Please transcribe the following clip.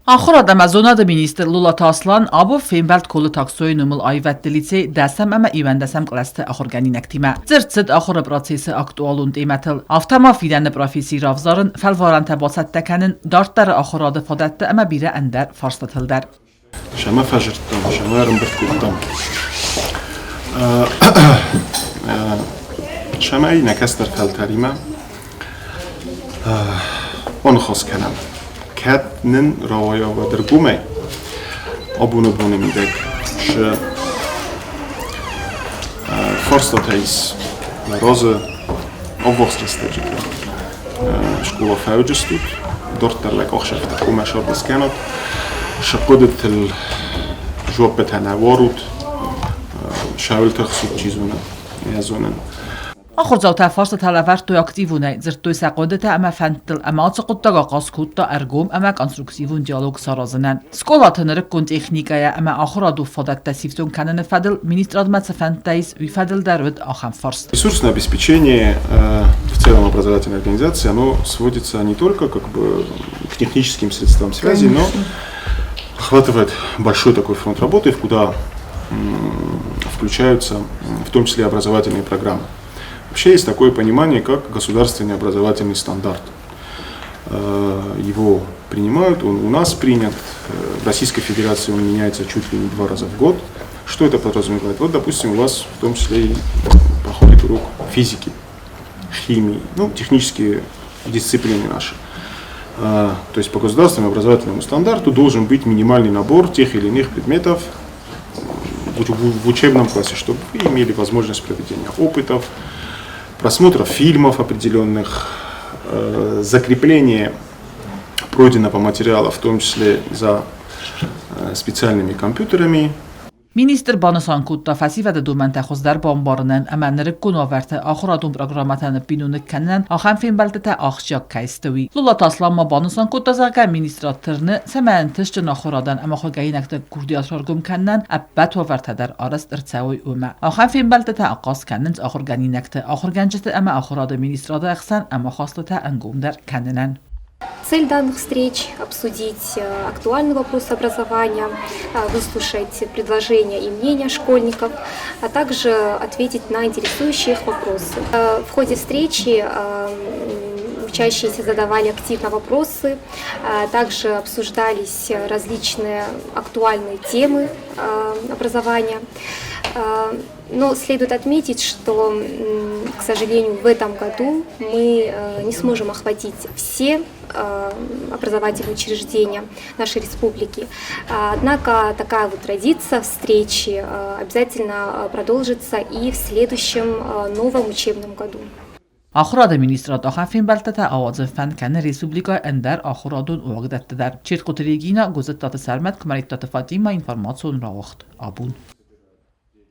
Axırada məzonada minister Lula Taslan abo Fembelt kolu taksoy numul ayvəttilici dəsəm əmə ivəndəsəm qləstə axırgəninəktimə. Zırtsıd axırı prosesi aktualun demətil. Avtama fidəni profesi ravzarın fəlvaran təbasəttəkənin dartları axıradı fadətdə əmə birə əndər farsdatıldər. Şəmə fəjirtdən, şəmə rımbırtquddan. Şəmə nəkəstər fəltərimə onu xos kənəm. Kətnin ravaya və dırgumay abunu midək şu forsdatayız razı avvaqsrastacıklar şkola fəvcüstük dortlarlak axşafta kumaşar diskanat şaqodet الجواب بتناورد شاول تخصص چیزونه yazının Axırcavta farsa tələvərtü aktivunay zırttu səqodətə əmə fəndil əmə açıquddaqa qasqudda ərgum əmə konstruktivun diyalog sarazınan. Skola tınırıq kun texnikaya əmə axıradu fadətdə sifton kanını fədil министрадмаца фэнтэйс и фэдэл дэрвэд ахам фарст. Ресурсное обеспечение в целом образовательной организации, оно сводится не только как бы к техническим средствам связи, но охватывает большой такой фронт работы, куда включаются в том числе образовательные программы. Вообще есть такое понимание, как государственный образовательный стандарт. Его принимают, он у нас принят, в Российской Федерации он меняется чуть ли не 2 раза в год. Что это подразумевает? Вот, допустим, у вас в том числе и проходит урок физики, химии, ну, технические дисциплины наши. То есть по государственному образовательному стандарту должен быть минимальный набор тех или иных предметов в учебном классе, чтобы вы имели возможность проведения опытов, просмотра фильмов определенных, закрепления пройденного материала, в том числе за специальными компьютерами. Minister Banısan Kutta fəsivədə dumən təxuzlər bombarının əmənləri qunavərtə axıradun proqramatını binunuk kəndən axən fembəltətə axşaq kəistəvi. Lula taslanma Banısan Kutta zəqə ministratırını səməyin tışçın axıradan əməxə qəyinəkdə qurdiyatlarqım kəndən əbbət vərtədər arast ırçəvi ömə. Axən fembəltətə aqas kənnins axır qənинəkdə axır gəncətə əmə axıradı ministrada əxsən əmə xaslətə əngumdər kənnənən. Цель данных встреч – обсудить актуальный вопрос образования, выслушать предложения и мнения школьников, а также ответить на интересующие их вопросы. В ходе встречи учащиеся задавали активно вопросы, также обсуждались различные актуальные темы образования. Но следует отметить, что, к сожалению, в этом году мы не сможем охватить все образовательные учреждения нашей республики. Однако такая вот традиция встречи обязательно продолжится и в следующем новом учебном году. Axırada ministrat axən fembəltətə avazın fənkəni Respublika əndər axıradun uaqdətdədər. Çet qutu regina gözət tatı sərmət kümərit tatı Fatima informasyon rağıqd. Abun.